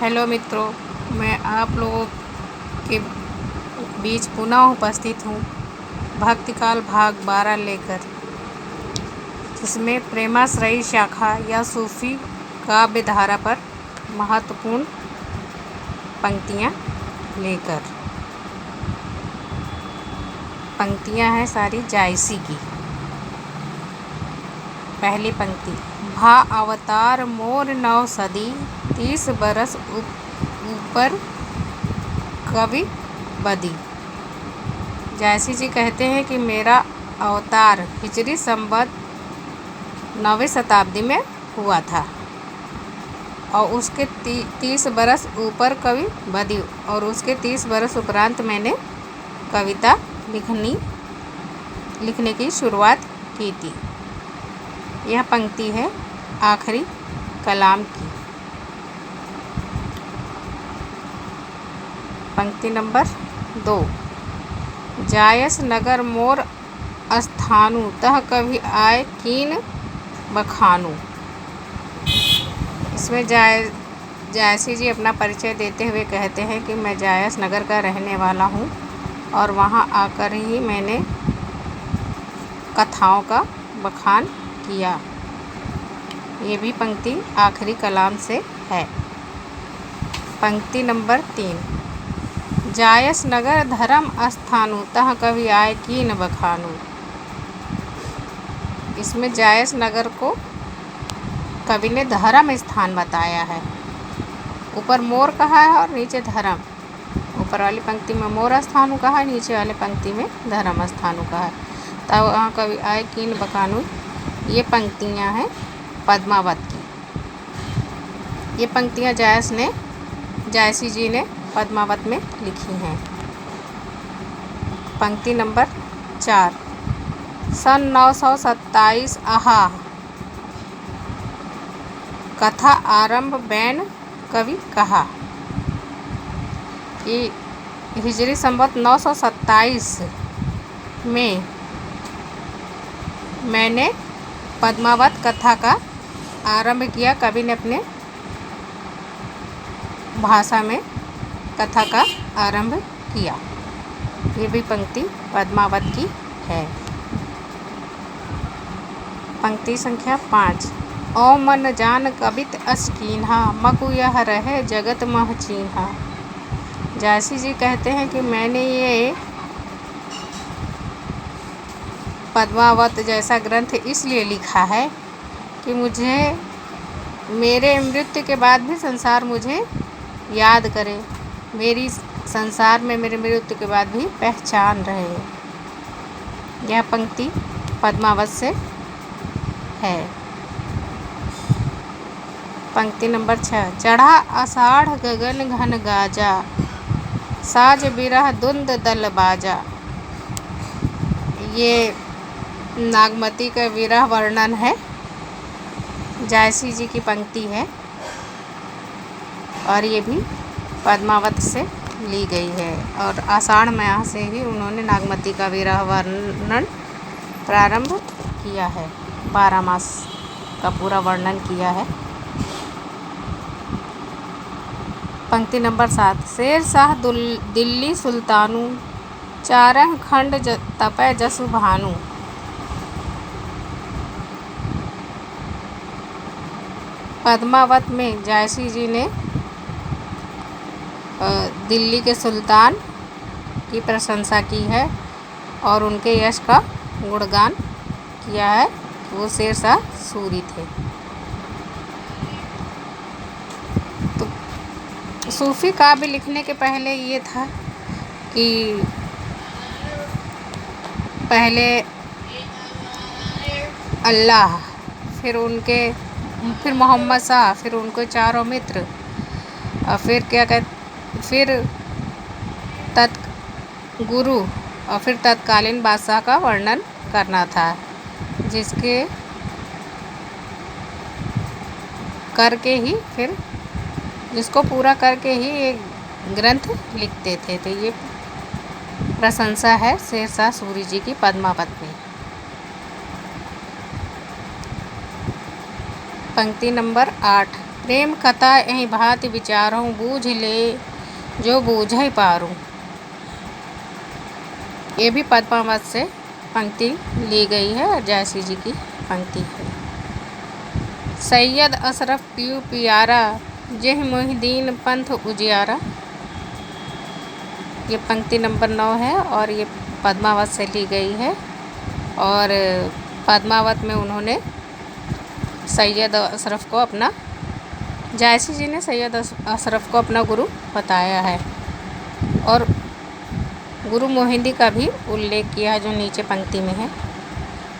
Hello मित्रों, मैं आप लोगों के बीच पुनः उपस्थित हूँ भक्तिकाल भाग 12 लेकर, जिसमें प्रेमाश्रयी शाखा या सूफी काव्य धारा पर महत्वपूर्ण पंक्तियाँ लेकर। पंक्तियाँ हैं सारी जायसी की। पहली पंक्ति, भा अवतार मोर 9 सदी 30 बरस ऊपर कवि बदी। जायसी जी कहते हैं कि मेरा अवतार हिजरी संवत 9वीं शताब्दी में हुआ था और उसके 30 बरस ऊपर कवि बदी, और उसके 30 बरस उपरांत मैंने कविता लिखने की शुरुआत की थी। यह पंक्ति है आखिरी कलाम की। पंक्ति नंबर 2, जायस नगर मोर स्थानु तह कभी आए कीन बखानु। इसमें जायसी जी अपना परिचय देते हुए कहते हैं कि मैं जायस नगर का रहने वाला हूँ और वहाँ आकर ही मैंने कथाओं का बखान किया। ये भी पंक्ति आखिरी कलाम से है। पंक्ति नंबर 3, जायस नगर धर्म स्थानु तह कभी आए कीन बखानु। इसमें जायस नगर को कवि ने धर्म स्थान बताया है। ऊपर मोर कहा है और नीचे धर्म। ऊपर वाली पंक्ति में मोर स्थानु कहा है, नीचे वाली पंक्ति में धर्म स्थानु कहा है। तब वहाँ कवि आए कीन बखानु। ये पंक्तियाँ हैं पद्मावत की। ये पंक्तियाँ जायसी जी ने पद्मावत में लिखी हैं। पंक्ति नंबर 4, सन 927 आहा कथा आरंभ बैन कवि कहा। कि हिजरी संवत 927 में मैंने पद्मावत कथा का आरंभ किया। कवि ने अपने भाषा में कथा का आरंभ किया। ये भी पंक्ति पद्मावत की है। पंक्ति संख्या 5, ओ मन जान कबित अस्कीन्हा मकु यह रहे जगत मह चीन्हा। जायसी जी कहते हैं कि मैंने ये पद्मावत जैसा ग्रंथ इसलिए लिखा है कि मुझे मेरे मृत्यु के बाद भी संसार मुझे याद करे, मेरी संसार में मेरे मृत्यु के बाद भी पहचान रहे। यह पंक्ति पद्मावत से है। पंक्ति नंबर 6, चढ़ा आषाढ़ गगन घन गाजा साज बिरह धुंध दल बाजा। ये नागमती का विरह वर्णन है। जायसी जी की पंक्ति है और ये भी पद्मावत से ली गई है। और आषाढ़ माह से ही उन्होंने नागमती का विरह वर्णन प्रारंभ किया है। 12 मास का पूरा वर्णन किया है। पंक्ति नंबर 7, शेर शाह दिल्ली सुल्तानु चारह खंड तपय जसु भानु। पद्मावत में जायसी जी ने दिल्ली के सुल्तान की प्रशंसा की है और उनके यश का गुणगान किया है। वो शेर शाह सूरी थे। तो सूफी काव्य लिखने के पहले ये था कि पहले अल्लाह, फिर मोहम्मद शाह, फिर उनके चारों मित्र, और फिर गुरु, और फिर तत्कालीन बादशाह का वर्णन करना था, जिसके करके ही फिर जिसको पूरा करके ही एक ग्रंथ लिखते थे। तो ये प्रशंसा है शेर शाह सूरी जी की पद्मावत में। पंक्ति नंबर 8, प्रेम कथा एहि भांति विचारहु, बूझ ले जो बूझै पारू। ये भी पद्मावत से पंक्ति ली गई है और जयश्री जी की पंक्ति है। सैयद अशरफ पियू पियारा, जेह मोहिदीन पंथ उजियारा। ये पंक्ति नंबर 9 है और ये पद्मावत से ली गई है। और पद्मावत में उन्होंने सैयद अशरफ को अपना, जयश्री जी ने सैयद अशरफ को अपना गुरु बताया है। और गुरु मोहिंदी का भी उल्लेख किया है जो नीचे पंक्ति में है।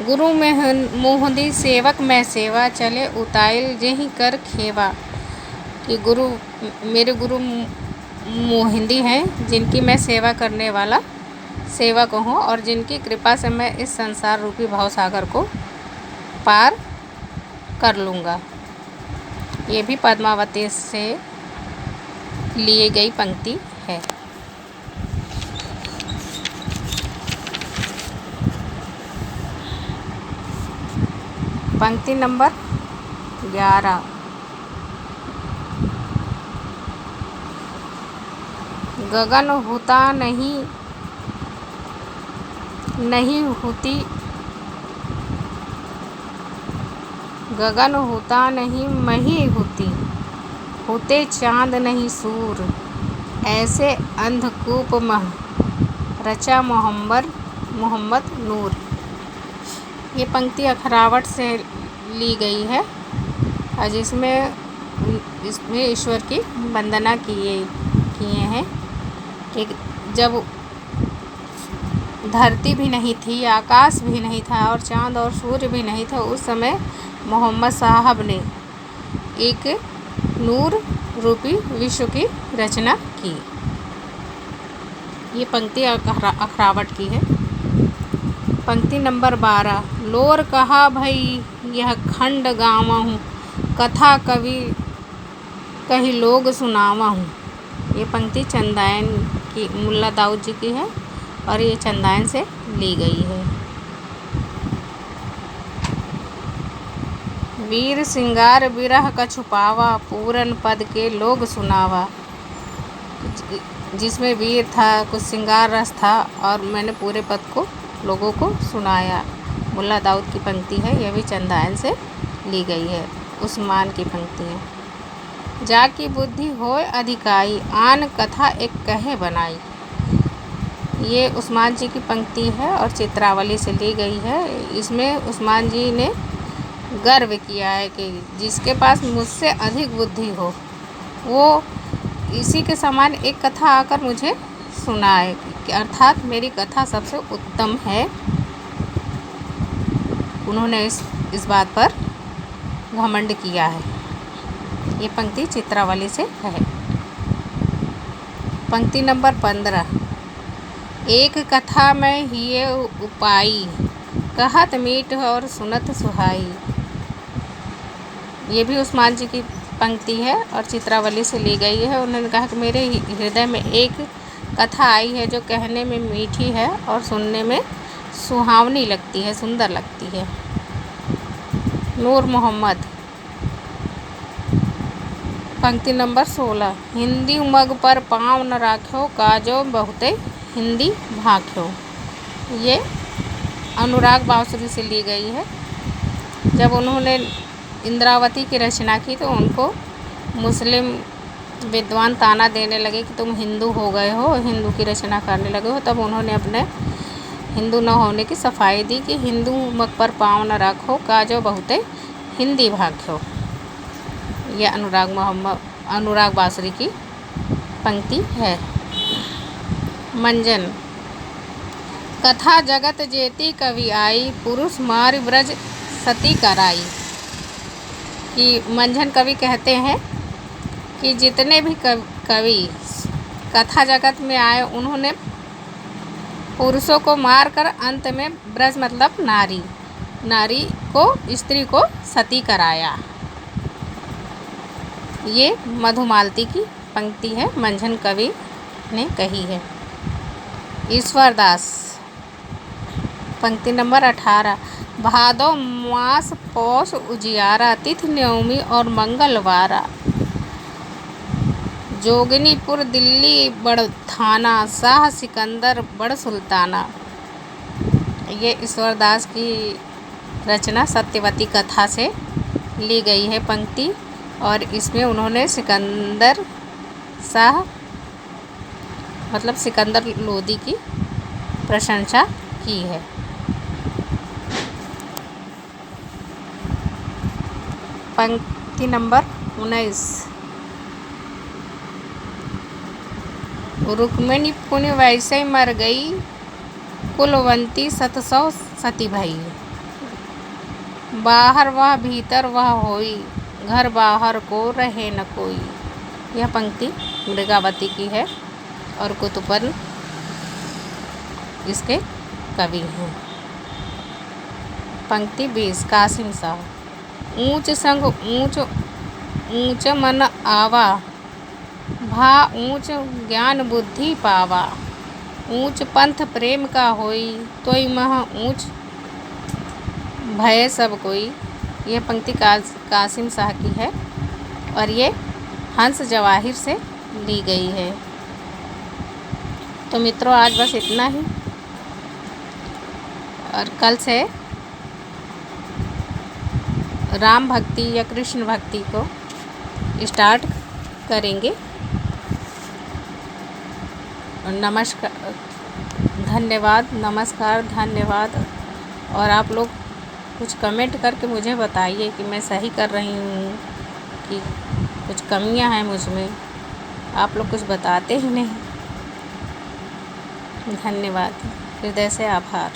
गुरु मोहिंदी सेवक मैं सेवा, चले उताइल जेहि कर खेवा। कि गुरु, मेरे गुरु मोहिंदी हैं जिनकी मैं सेवा करने वाला सेवक हूँ और जिनकी कृपा से मैं इस संसार रूपी भवसागर को पार कर लूँगा। ये भी पद्मावती से लिए गई पंक्ति है। पंक्ति नंबर 11। गगन होता नहीं होती, गगन होता नहीं मही होती, होते चांद नहीं सूर, ऐसे अंधकूप मह रचा मोहम्मद नूर। ये पंक्ति अखरावट से ली गई है और इसमें ईश्वर की वंदना किए हैं कि जब धरती भी नहीं थी, आकाश भी नहीं था और चांद और सूर्य भी नहीं था, उस समय मोहम्मद साहब ने एक नूर रूपी विश्व की रचना की। ये पंक्ति अखरावट की है। पंक्ति नंबर 12। लोर कहा भई यह खंड गावा हूँ, कथा कवि कही लोग सुनावा हूँ। ये पंक्ति चंदायन की, मुल्ला दाऊद जी की है और ये चंदायन से ली गई है। वीर सिंगार विरह का छुपावा, पूरन पद के लोग सुनावा। जिसमें वीर था, कुछ सिंगार रस था और मैंने पूरे पद को लोगों को सुनाया। मुल्ला दाऊद की पंक्ति है, यह भी चंदायन से ली गई है। उस्मान की पंक्ति है। जाकी बुद्धि होय अधिकाई, आन कथा एक कहे बनाई। ये उस्मान जी की पंक्ति है और चित्रावली से ली गई है। इसमें उस्मान जी ने गर्व किया है कि जिसके पास मुझसे अधिक बुद्धि हो वो इसी के समान एक कथा आकर मुझे सुनाए, अर्थात मेरी कथा सबसे उत्तम है। उन्होंने इस बात पर घमंड किया है। ये पंक्ति चित्रावली से है। पंक्ति नंबर 15। एक कथा में हिये उपाई, कहत मीठ और सुनत सुहाई। ये भी उस्मान जी की पंक्ति है और चित्रावली से ली गई है। उन्होंने कहा कि मेरे हृदय में एक कथा आई है जो कहने में मीठी है और सुनने में सुहावनी लगती है, सुंदर लगती है। नूर मोहम्मद। पंक्ति नंबर 16। हिंदी मग पर पाँव न राख्यो, काजो बहुते हिंदी भाख्यो। ये अनुराग बांसुरी से ली गई है। जब उन्होंने इंद्रावती की रचना की तो उनको मुस्लिम विद्वान ताना देने लगे कि तुम हिंदू हो गए हो, हिंदू की रचना करने लगे हो। तब उन्होंने अपने हिंदू न होने की सफाई दी कि हिंदू मग पर पाँव न रखो, काजो बहुते हिंदी भाख्यो। ये अनुराग बांसुरी की पंक्ति है। मंजन। कथा जगत जेती कवि आई, पुरुष मार ब्रज सती कराई। कि मंझन कवि कहते हैं कि जितने भी कवि कथा जगत में आए उन्होंने पुरुषों को मारकर अंत में ब्रज मतलब नारी को, स्त्री को सती कराया। ये मधुमालती की पंक्ति है, मंझन कवि ने कही है। ईश्वरदास। पंक्ति नंबर 18। भादो मास पौष उजियारा, तिथि नवमी और मंगलवारा। जोगनीपुर दिल्ली बड़ थाना, शाह सिकंदर बड़ सुल्ताना। ये ईश्वरदास की रचना सत्यवती कथा से ली गई है पंक्ति, और इसमें उन्होंने सिकंदर शाह मतलब सिकंदर लोदी की प्रशंसा की है। पंक्ति नंबर 19। रुक्मिणी पुण्य वैसे मर गई, कुलवंती 700 सती भई। बाहर वह भीतर वह होई, घर बाहर को रहे न कोई। यह पंक्ति मृगावती की है और कुतुबन इसके कवि हैं। पंक्ति 20। कासिम शाह। ऊंच संग ऊंच ऊंच मन आवा, भा ऊंच ज्ञान बुद्धि पावा। ऊंच पंथ प्रेम का होई, तोई मह ऊंच भय सब कोई। यह पंक्ति कासिम शाह की है और ये हंस जवाहिर से ली गई है। तो मित्रों, आज बस इतना ही, और कल से राम भक्ति या कृष्ण भक्ति को स्टार्ट करेंगे। नमस्कार, धन्यवाद, नमस्कार, धन्यवाद। और आप लोग कुछ कमेंट करके मुझे बताइए कि मैं सही कर रही हूँ कि कुछ कमियां हैं मुझ में। आप लोग कुछ बताते ही नहीं। धन्यवाद, हृदय से आभार।